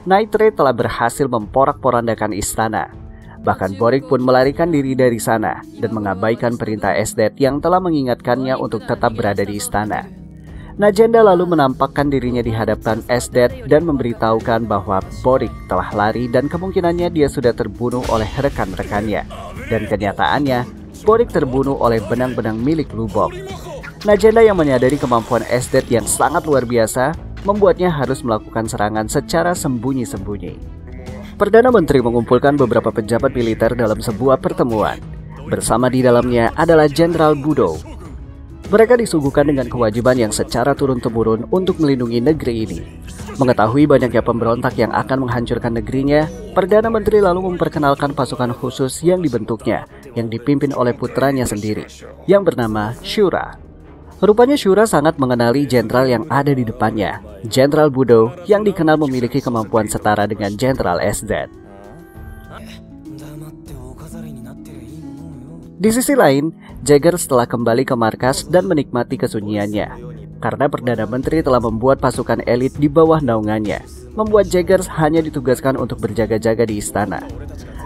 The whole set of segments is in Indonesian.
Night Raid telah berhasil memporak-porandakan istana. Bahkan Boric pun melarikan diri dari sana dan mengabaikan perintah Esdet yang telah mengingatkannya untuk tetap berada di istana. Najenda lalu menampakkan dirinya di hadapan Esdet dan memberitahukan bahwa Boric telah lari dan kemungkinannya dia sudah terbunuh oleh rekan-rekannya. Dan kenyataannya, Boric terbunuh oleh benang-benang milik Lubok. Najenda yang menyadari kemampuan Esdet yang sangat luar biasa membuatnya harus melakukan serangan secara sembunyi-sembunyi. Perdana Menteri mengumpulkan beberapa pejabat militer dalam sebuah pertemuan. Bersama di dalamnya adalah Jenderal Budo. Mereka disuguhkan dengan kewajiban yang secara turun-temurun untuk melindungi negeri ini. Mengetahui banyaknya pemberontak yang akan menghancurkan negerinya, Perdana Menteri lalu memperkenalkan pasukan khusus yang dibentuknya, yang dipimpin oleh putranya sendiri, yang bernama Shura. Rupanya Shura sangat mengenali jenderal yang ada di depannya, Jenderal Budo, yang dikenal memiliki kemampuan setara dengan Jenderal Esdet. Di sisi lain, Jaeger telah kembali ke markas dan menikmati kesunyiannya, karena Perdana Menteri telah membuat pasukan elit di bawah naungannya, membuat Jaeger hanya ditugaskan untuk berjaga-jaga di istana.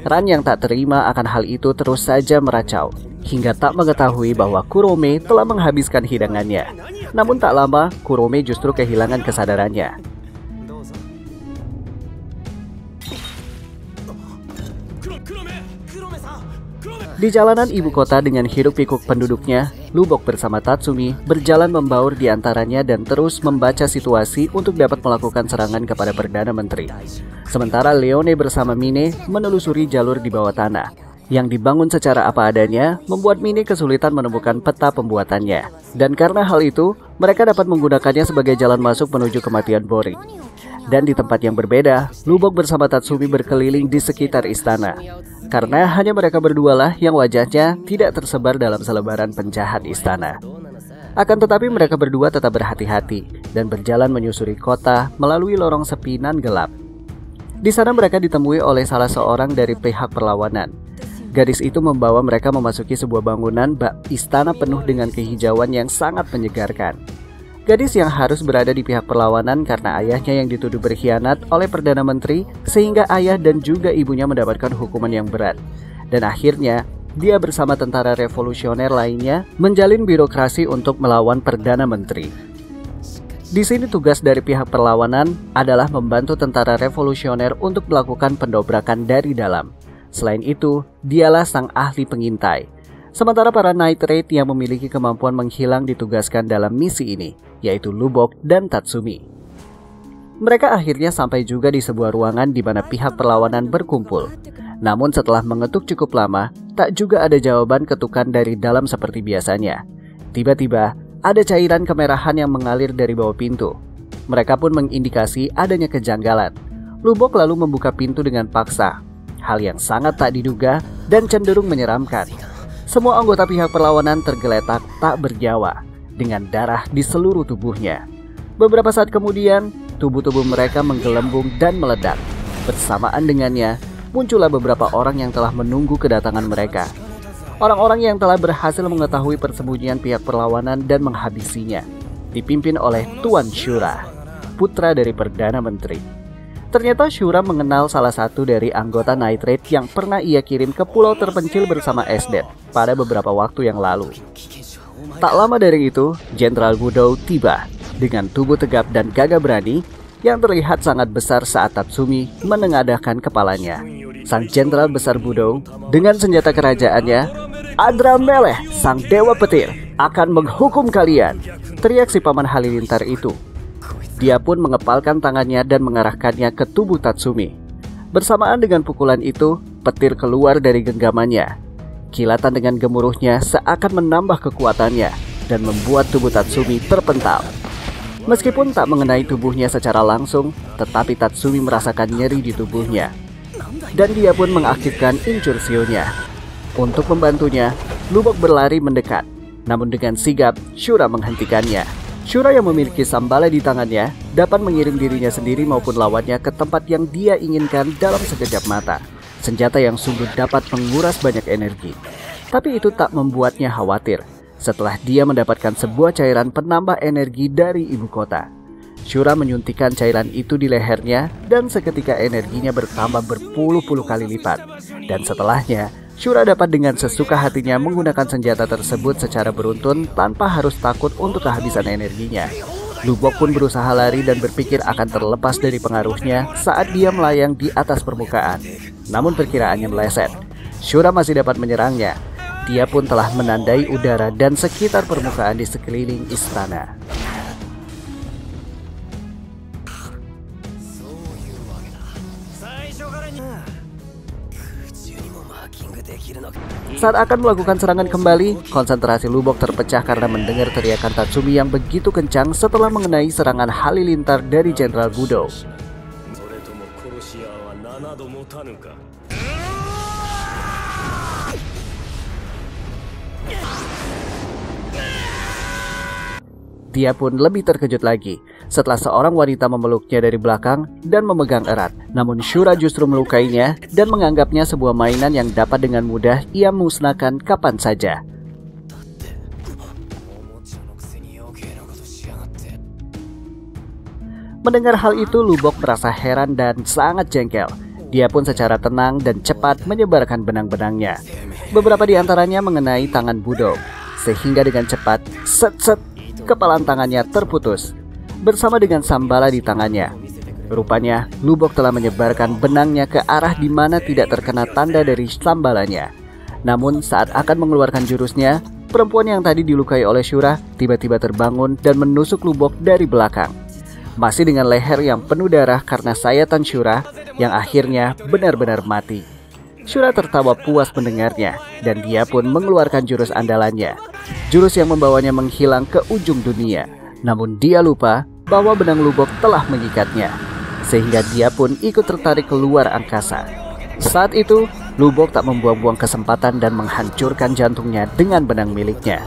Ran yang tak terima akan hal itu terus saja meracau, hingga tak mengetahui bahwa Kurome telah menghabiskan hidangannya. Namun tak lama, Kurome justru kehilangan kesadarannya. Di jalanan ibu kota dengan hiruk-pikuk penduduknya, Lubok bersama Tatsumi berjalan membaur di antaranya dan terus membaca situasi untuk dapat melakukan serangan kepada Perdana Menteri. Sementara Leone bersama Mine menelusuri jalur di bawah tanah, yang dibangun secara apa adanya membuat Mine kesulitan menemukan peta pembuatannya. Dan karena hal itu, mereka dapat menggunakannya sebagai jalan masuk menuju kematian Boric. Dan di tempat yang berbeda, Lubok bersama Tatsumi berkeliling di sekitar istana. Karena hanya mereka berdualah yang wajahnya tidak tersebar dalam selebaran penjahat istana. Akan tetapi mereka berdua tetap berhati-hati dan berjalan menyusuri kota melalui lorong sepi nan gelap. Di sana mereka ditemui oleh salah seorang dari pihak perlawanan. Gadis itu membawa mereka memasuki sebuah bangunan bak istana penuh dengan kehijauan yang sangat menyegarkan. Gadis yang harus berada di pihak perlawanan karena ayahnya yang dituduh berkhianat oleh Perdana Menteri, sehingga ayah dan juga ibunya mendapatkan hukuman yang berat. Dan akhirnya, dia bersama tentara revolusioner lainnya menjalin birokrasi untuk melawan Perdana Menteri. Di sini tugas dari pihak perlawanan adalah membantu tentara revolusioner untuk melakukan pendobrakan dari dalam. Selain itu, dialah sang ahli pengintai. Sementara para Night Raid yang memiliki kemampuan menghilang ditugaskan dalam misi ini, yaitu Lubok dan Tatsumi. Mereka akhirnya sampai juga di sebuah ruangan di mana pihak perlawanan berkumpul. Namun setelah mengetuk cukup lama, tak juga ada jawaban ketukan dari dalam seperti biasanya. Tiba-tiba, ada cairan kemerahan yang mengalir dari bawah pintu. Mereka pun mengindikasi adanya kejanggalan. Lubok lalu membuka pintu dengan paksa, hal yang sangat tak diduga dan cenderung menyeramkan. Semua anggota pihak perlawanan tergeletak tak bernyawa, dengan darah di seluruh tubuhnya. Beberapa saat kemudian, tubuh-tubuh mereka menggelembung dan meledak. Bersamaan dengannya, muncullah beberapa orang yang telah menunggu kedatangan mereka. Orang-orang yang telah berhasil mengetahui persembunyian pihak perlawanan dan menghabisinya, dipimpin oleh Tuan Shura, putra dari Perdana Menteri. Ternyata Shura mengenal salah satu dari anggota Night Raid yang pernah ia kirim ke pulau terpencil bersama Esdet pada beberapa waktu yang lalu. Tak lama dari itu, Jenderal Budo tiba dengan tubuh tegap dan gagah berani yang terlihat sangat besar saat Tatsumi menengadahkan kepalanya. Sang Jenderal besar Budo dengan senjata kerajaannya, "Adra Meleh, sang dewa petir, akan menghukum kalian," teriak si Paman Halilintar itu. Dia pun mengepalkan tangannya dan mengarahkannya ke tubuh Tatsumi. Bersamaan dengan pukulan itu, petir keluar dari genggamannya. Kilatan dengan gemuruhnya seakan menambah kekuatannya dan membuat tubuh Tatsumi terpental. Meskipun tak mengenai tubuhnya secara langsung, tetapi Tatsumi merasakan nyeri di tubuhnya. Dan dia pun mengaktifkan injursionya. Untuk membantunya, Lubok berlari mendekat. Namun dengan sigap, Shura menghentikannya. Shura yang memiliki sambala di tangannya dapat mengirim dirinya sendiri maupun lawannya ke tempat yang dia inginkan dalam sekejap mata. Senjata yang sungguh dapat menguras banyak energi. Tapi itu tak membuatnya khawatir setelah dia mendapatkan sebuah cairan penambah energi dari ibu kota. Shura menyuntikkan cairan itu di lehernya dan seketika energinya bertambah berpuluh-puluh kali lipat. Dan setelahnya, Shura dapat dengan sesuka hatinya menggunakan senjata tersebut secara beruntun tanpa harus takut untuk kehabisan energinya. Lubok pun berusaha lari dan berpikir akan terlepas dari pengaruhnya saat dia melayang di atas permukaan. Namun perkiraannya meleset. Shura masih dapat menyerangnya. Dia pun telah menandai udara dan sekitar permukaan di sekeliling istana. Saat akan melakukan serangan kembali, konsentrasi Lubok terpecah karena mendengar teriakan Tatsumi yang begitu kencang setelah mengenai serangan halilintar dari Jenderal Budo. Dia pun lebih terkejut lagi setelah seorang wanita memeluknya dari belakang dan memegang erat. Namun Shura justru melukainya dan menganggapnya sebuah mainan yang dapat dengan mudah ia musnahkan kapan saja. Mendengar hal itu, Lubok merasa heran dan sangat jengkel. Dia pun secara tenang dan cepat menyebarkan benang-benangnya. Beberapa di antaranya mengenai tangan Budo, sehingga dengan cepat, set-set, kepalan tangannya terputus, bersama dengan sambala di tangannya. Rupanya, Lubok telah menyebarkan benangnya ke arah di mana tidak terkena tanda dari sambalanya. Namun saat akan mengeluarkan jurusnya, perempuan yang tadi dilukai oleh Shura tiba-tiba terbangun dan menusuk Lubok dari belakang. Masih dengan leher yang penuh darah karena sayatan Shura yang akhirnya benar-benar mati. Shura tertawa puas mendengarnya dan dia pun mengeluarkan jurus andalannya. Jurus yang membawanya menghilang ke ujung dunia. Namun dia lupa bahwa benang Lubok telah mengikatnya, sehingga dia pun ikut tertarik keluar angkasa. Saat itu, Lubok tak membuang-buang kesempatan dan menghancurkan jantungnya dengan benang miliknya.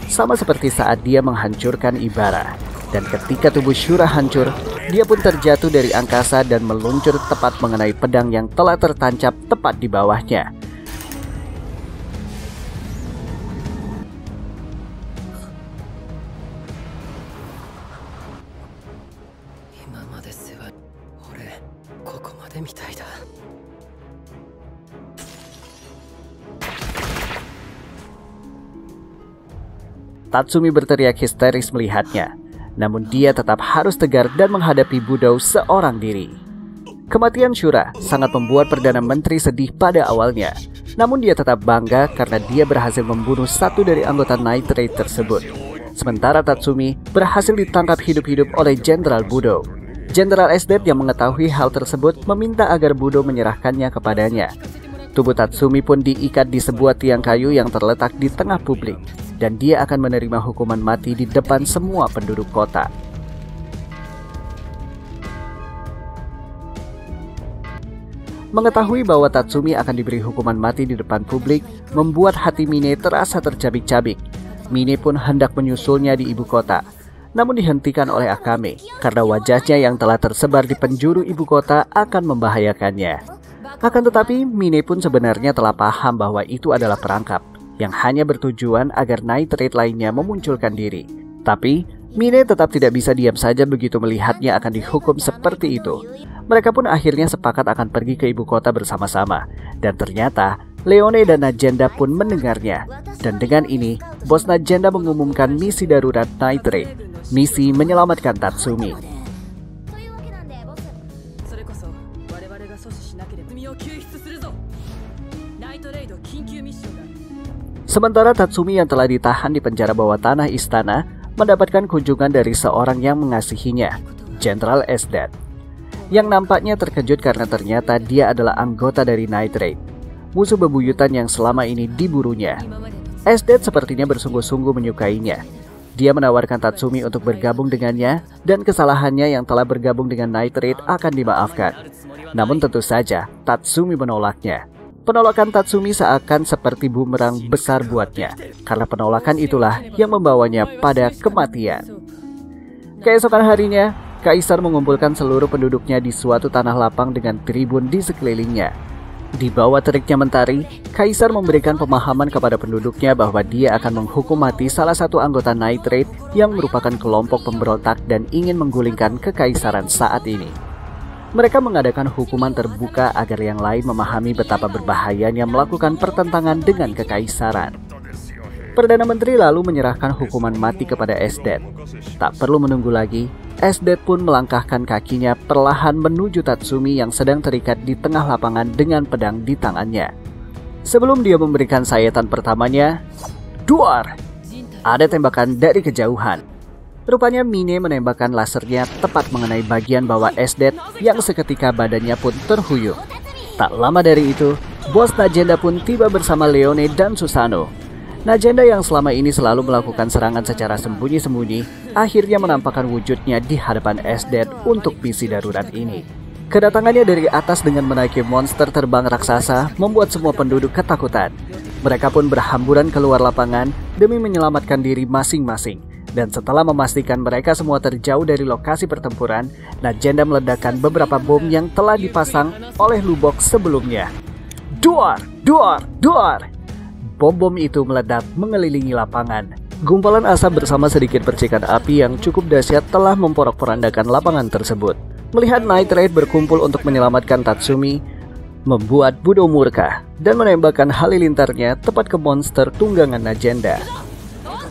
Sama seperti saat dia menghancurkan Ibara. Dan ketika tubuh Shura hancur, dia pun terjatuh dari angkasa dan meluncur tepat mengenai pedang yang telah tertancap tepat di bawahnya. Tatsumi berteriak histeris melihatnya. Namun dia tetap harus tegar dan menghadapi Budo seorang diri. Kematian Shura sangat membuat Perdana Menteri sedih pada awalnya. Namun dia tetap bangga karena dia berhasil membunuh satu dari anggota Night Raid tersebut. Sementara Tatsumi berhasil ditangkap hidup-hidup oleh Jenderal Budo. Jenderal Esdet yang mengetahui hal tersebut meminta agar Budo menyerahkannya kepadanya. Tubuh Tatsumi pun diikat di sebuah tiang kayu yang terletak di tengah publik. Dan dia akan menerima hukuman mati di depan semua penduduk kota. Mengetahui bahwa Tatsumi akan diberi hukuman mati di depan publik membuat hati Mine terasa tercabik-cabik. Mine pun hendak menyusulnya di ibu kota, namun dihentikan oleh Akame karena wajahnya yang telah tersebar di penjuru ibu kota akan membahayakannya. Akan tetapi Mine pun sebenarnya telah paham bahwa itu adalah perangkap yang hanya bertujuan agar Night Raid lainnya memunculkan diri. Tapi, Mine tetap tidak bisa diam saja begitu melihatnya akan dihukum seperti itu. Mereka pun akhirnya sepakat akan pergi ke ibu kota bersama-sama. Dan ternyata, Leone dan Najenda pun mendengarnya. Dan dengan ini, bos Najenda mengumumkan misi darurat Night Raid. Misi menyelamatkan Tatsumi. Sementara Tatsumi yang telah ditahan di penjara bawah tanah istana mendapatkan kunjungan dari seorang yang mengasihinya, Jenderal Esdet, yang nampaknya terkejut karena ternyata dia adalah anggota dari Night Raid, musuh bebuyutan yang selama ini diburunya. Esdet sepertinya bersungguh-sungguh menyukainya. Dia menawarkan Tatsumi untuk bergabung dengannya dan kesalahannya yang telah bergabung dengan Night Raid akan dimaafkan. Namun tentu saja Tatsumi menolaknya. Penolakan Tatsumi seakan seperti bumerang besar buatnya, karena penolakan itulah yang membawanya pada kematian. Keesokan harinya, Kaisar mengumpulkan seluruh penduduknya di suatu tanah lapang dengan tribun di sekelilingnya. Di bawah teriknya mentari, Kaisar memberikan pemahaman kepada penduduknya bahwa dia akan menghukum mati salah satu anggota Night Raid yang merupakan kelompok pemberontak dan ingin menggulingkan kekaisaran saat ini. Mereka mengadakan hukuman terbuka agar yang lain memahami betapa berbahayanya melakukan pertentangan dengan kekaisaran. Perdana Menteri lalu menyerahkan hukuman mati kepada Esdet. Tak perlu menunggu lagi, Esdet pun melangkahkan kakinya perlahan menuju Tatsumi yang sedang terikat di tengah lapangan dengan pedang di tangannya. Sebelum dia memberikan sayatan pertamanya, duar! Ada tembakan dari kejauhan. Rupanya Mine menembakkan lasernya tepat mengenai bagian bawah Esdet yang seketika badannya pun terhuyung. Tak lama dari itu, bos Najenda pun tiba bersama Leone dan Susanoo. Najenda yang selama ini selalu melakukan serangan secara sembunyi-sembunyi, akhirnya menampakkan wujudnya di hadapan Esdet untuk misi darurat ini. Kedatangannya dari atas dengan menaiki monster terbang raksasa membuat semua penduduk ketakutan. Mereka pun berhamburan keluar lapangan demi menyelamatkan diri masing-masing. Dan setelah memastikan mereka semua terjauh dari lokasi pertempuran, Najenda meledakkan beberapa bom yang telah dipasang oleh Lubok sebelumnya. Duar! Duar! Duar! Bom-bom itu meledak mengelilingi lapangan. Gumpalan asap bersama sedikit percikan api yang cukup dahsyat telah memporak-porandakan lapangan tersebut. Melihat Night Raid berkumpul untuk menyelamatkan Tatsumi, membuat Budo murka dan menembakkan halilintarnya tepat ke monster tunggangan Najenda.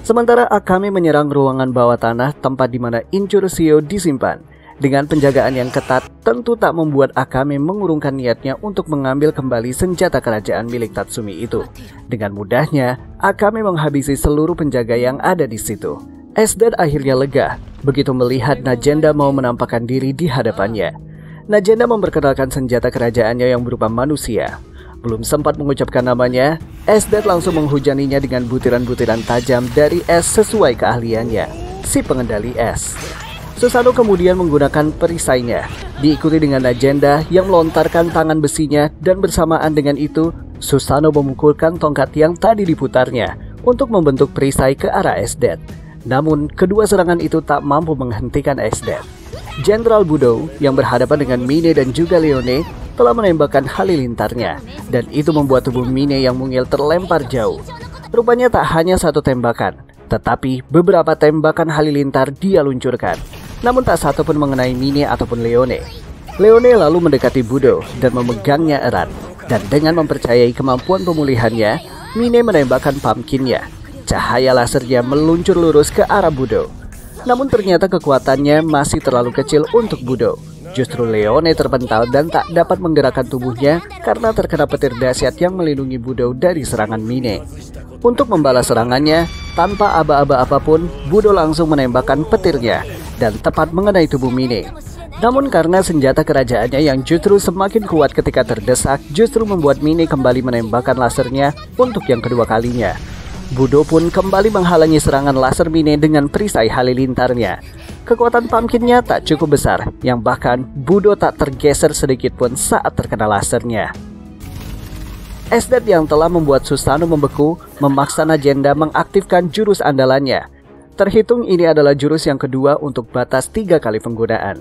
Sementara Akame menyerang ruangan bawah tanah tempat di mana Incursio disimpan. Dengan penjagaan yang ketat, tentu tak membuat Akame mengurungkan niatnya untuk mengambil kembali senjata kerajaan milik Tatsumi itu. Dengan mudahnya, Akame menghabisi seluruh penjaga yang ada di situ. Esdet akhirnya lega begitu melihat Najenda mau menampakkan diri di hadapannya. Najenda memperkenalkan senjata kerajaannya yang berupa manusia. Belum sempat mengucapkan namanya, Esdet langsung menghujaninya dengan butiran-butiran tajam dari es sesuai keahliannya, si pengendali es. Susanoo kemudian menggunakan perisainya, diikuti dengan Najenda yang melontarkan tangan besinya dan bersamaan dengan itu, Susanoo memukulkan tongkat yang tadi diputarnya untuk membentuk perisai ke arah Esdet. Namun, kedua serangan itu tak mampu menghentikan Esdet. Jenderal Budo yang berhadapan dengan Mine dan juga Leone telah menembakkan halilintarnya, dan itu membuat tubuh Mine yang mungil terlempar jauh. Rupanya tak hanya satu tembakan, tetapi beberapa tembakan halilintar dia luncurkan. Namun tak satu pun mengenai Mine ataupun Leone. Leone lalu mendekati Budo dan memegangnya erat, dan dengan mempercayai kemampuan pemulihannya, Mine menembakkan pumpkinnya. Cahaya lasernya meluncur lurus ke arah Budo. Namun ternyata kekuatannya masih terlalu kecil untuk Budo. Justru Leone terpental dan tak dapat menggerakkan tubuhnya karena terkena petir dahsyat yang melindungi Budo dari serangan Mine. Untuk membalas serangannya, tanpa aba-aba apapun, Budo langsung menembakkan petirnya dan tepat mengenai tubuh Mine. Namun karena senjata kerajaannya yang justru semakin kuat ketika terdesak, justru membuat Mine kembali menembakkan lasernya untuk yang kedua kalinya. Budo pun kembali menghalangi serangan laser Mine dengan perisai halilintarnya. Kekuatan pumpkinnya tak cukup besar, yang bahkan Budo tak tergeser sedikit pun saat terkena lasernya. Esdet yang telah membuat Susanoo membeku, memaksa Najenda mengaktifkan jurus andalannya. Terhitung ini adalah jurus yang kedua untuk batas 3 kali penggunaan.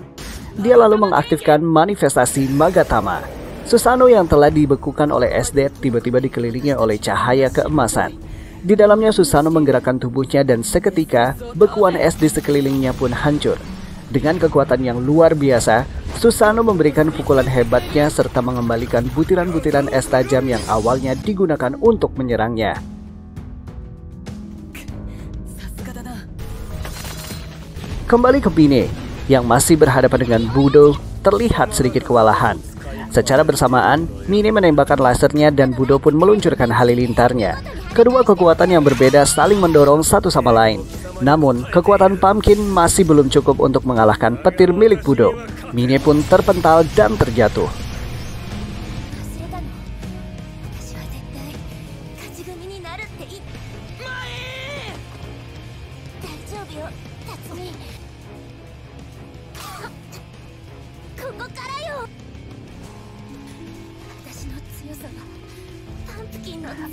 Dia lalu mengaktifkan manifestasi Magatama. Susanoo yang telah dibekukan oleh Esdet tiba-tiba dikelilingi oleh cahaya keemasan. Di dalamnya Susanoo menggerakkan tubuhnya dan seketika bekuan es di sekelilingnya pun hancur. Dengan kekuatan yang luar biasa, Susanoo memberikan pukulan hebatnya serta mengembalikan butiran-butiran es tajam yang awalnya digunakan untuk menyerangnya. Kembali ke Mine, yang masih berhadapan dengan Budo, terlihat sedikit kewalahan. Secara bersamaan, Mine menembakkan lasernya dan Budo pun meluncurkan halilintarnya. Kedua kekuatan yang berbeda saling mendorong satu sama lain. Namun, kekuatan pumpkin masih belum cukup untuk mengalahkan petir milik Budo. Mine pun terpental dan terjatuh.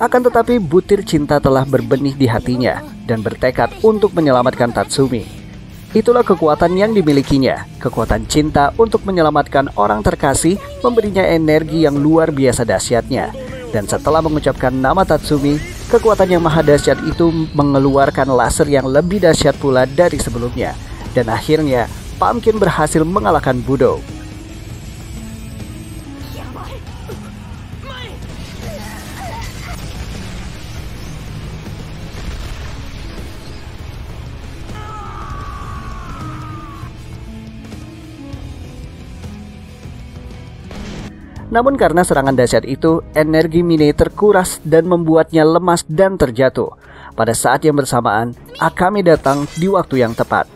Akan tetapi butir cinta telah berbenih di hatinya dan bertekad untuk menyelamatkan Tatsumi. Itulah kekuatan yang dimilikinya, kekuatan cinta untuk menyelamatkan orang terkasih, memberinya energi yang luar biasa dahsyatnya. Dan setelah mengucapkan nama Tatsumi, kekuatan yang maha dahsyat itu mengeluarkan laser yang lebih dahsyat pula dari sebelumnya. Dan akhirnya, Pumpkin berhasil mengalahkan Budo. Namun karena serangan dahsyat itu, energi Mine terkuras dan membuatnya lemas dan terjatuh. Pada saat yang bersamaan, Akame datang di waktu yang tepat.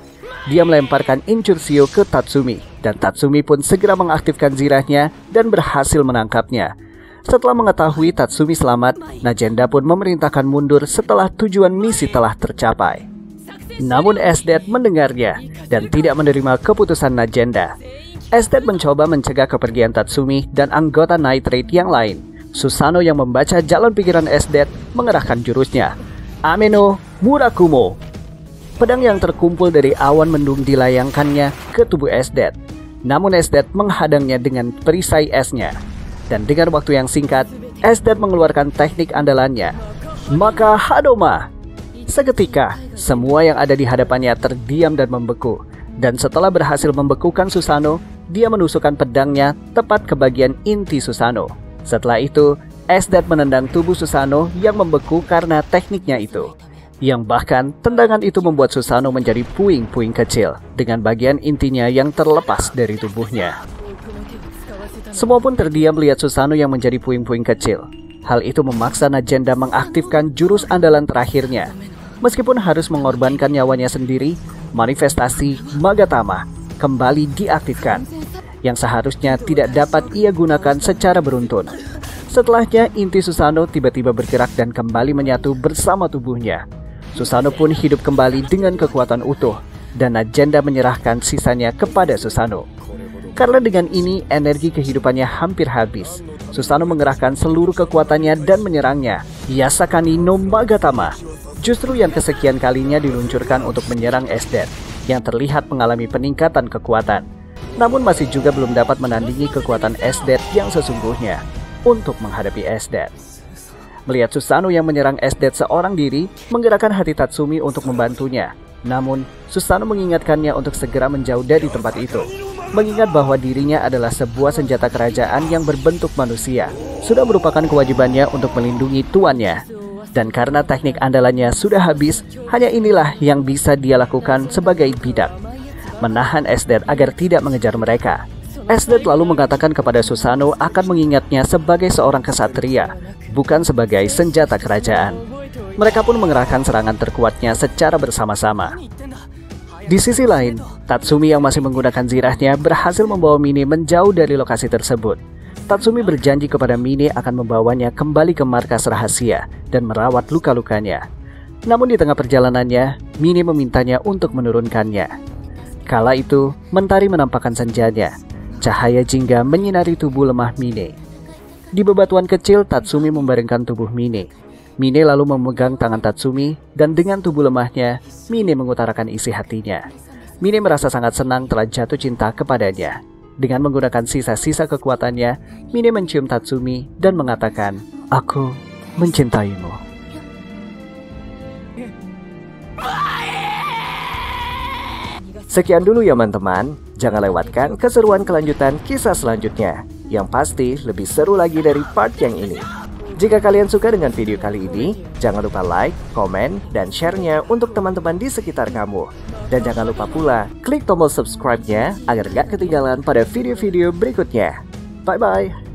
Dia melemparkan Incursio ke Tatsumi, dan Tatsumi pun segera mengaktifkan zirahnya dan berhasil menangkapnya. Setelah mengetahui Tatsumi selamat, Najenda pun memerintahkan mundur setelah tujuan misi telah tercapai. Namun Esdet mendengarnya dan tidak menerima keputusan Najenda. Esdet mencoba mencegah kepergian Tatsumi dan anggota Night Raid yang lain. Susanoo yang membaca jalan pikiran Esdet mengerahkan jurusnya, Ameno Murakumo. Pedang yang terkumpul dari awan mendung dilayangkannya ke tubuh Esdet. Namun Esdet menghadangnya dengan perisai esnya. Dan dengan waktu yang singkat, Esdet mengeluarkan teknik andalannya, Maka Hadoma. Seketika, semua yang ada di hadapannya terdiam dan membeku. Dan setelah berhasil membekukan Susanoo, dia menusukkan pedangnya tepat ke bagian inti Susanoo. Setelah itu, Esdet menendang tubuh Susanoo yang membeku karena tekniknya itu. Yang bahkan, tendangan itu membuat Susanoo menjadi puing-puing kecil, dengan bagian intinya yang terlepas dari tubuhnya. Semua pun terdiam melihat Susanoo yang menjadi puing-puing kecil. Hal itu memaksa Najenda mengaktifkan jurus andalan terakhirnya. Meskipun harus mengorbankan nyawanya sendiri, manifestasi Magatama kembali diaktifkan, yang seharusnya tidak dapat ia gunakan secara beruntun. Setelahnya, inti Susanoo tiba-tiba bergerak dan kembali menyatu bersama tubuhnya. Susanoo pun hidup kembali dengan kekuatan utuh, dan Najenda menyerahkan sisanya kepada Susanoo. Karena dengan ini, energi kehidupannya hampir habis. Susanoo mengerahkan seluruh kekuatannya dan menyerangnya, Yasakani no Magatama. Justru yang kesekian kalinya diluncurkan untuk menyerang Esdet, yang terlihat mengalami peningkatan kekuatan. Namun masih juga belum dapat menandingi kekuatan Esdet yang sesungguhnya untuk menghadapi Esdet. Melihat Susanoo yang menyerang Esdet seorang diri, menggerakkan hati Tatsumi untuk membantunya. Namun, Susanoo mengingatkannya untuk segera menjauh dari tempat itu. Mengingat bahwa dirinya adalah sebuah senjata kerajaan yang berbentuk manusia, sudah merupakan kewajibannya untuk melindungi tuannya. Dan karena teknik andalannya sudah habis, hanya inilah yang bisa dia lakukan sebagai bidak, menahan Esdet agar tidak mengejar mereka. Esdet lalu mengatakan kepada Susanoo akan mengingatnya sebagai seorang kesatria, bukan sebagai senjata kerajaan. Mereka pun mengerahkan serangan terkuatnya secara bersama-sama. Di sisi lain, Tatsumi yang masih menggunakan zirahnya berhasil membawa Mine menjauh dari lokasi tersebut. Tatsumi berjanji kepada Mine akan membawanya kembali ke markas rahasia dan merawat luka-lukanya. Namun di tengah perjalanannya, Mine memintanya untuk menurunkannya. Kala itu, mentari menampakkan senjanya. Cahaya jingga menyinari tubuh lemah Mine. Di bebatuan kecil, Tatsumi membaringkan tubuh Mine. Mine lalu memegang tangan Tatsumi, dan dengan tubuh lemahnya, Mine mengutarakan isi hatinya. Mine merasa sangat senang telah jatuh cinta kepadanya. Dengan menggunakan sisa-sisa kekuatannya, Mine mencium Tatsumi dan mengatakan, "Aku mencintaimu." Sekian dulu ya teman-teman. Jangan lewatkan keseruan kelanjutan kisah selanjutnya, yang pasti lebih seru lagi dari part yang ini. Jika kalian suka dengan video kali ini, jangan lupa like, komen, dan share-nya untuk teman-teman di sekitar kamu. Dan jangan lupa pula klik tombol subscribe-nya agar gak ketinggalan pada video-video berikutnya. Bye-bye!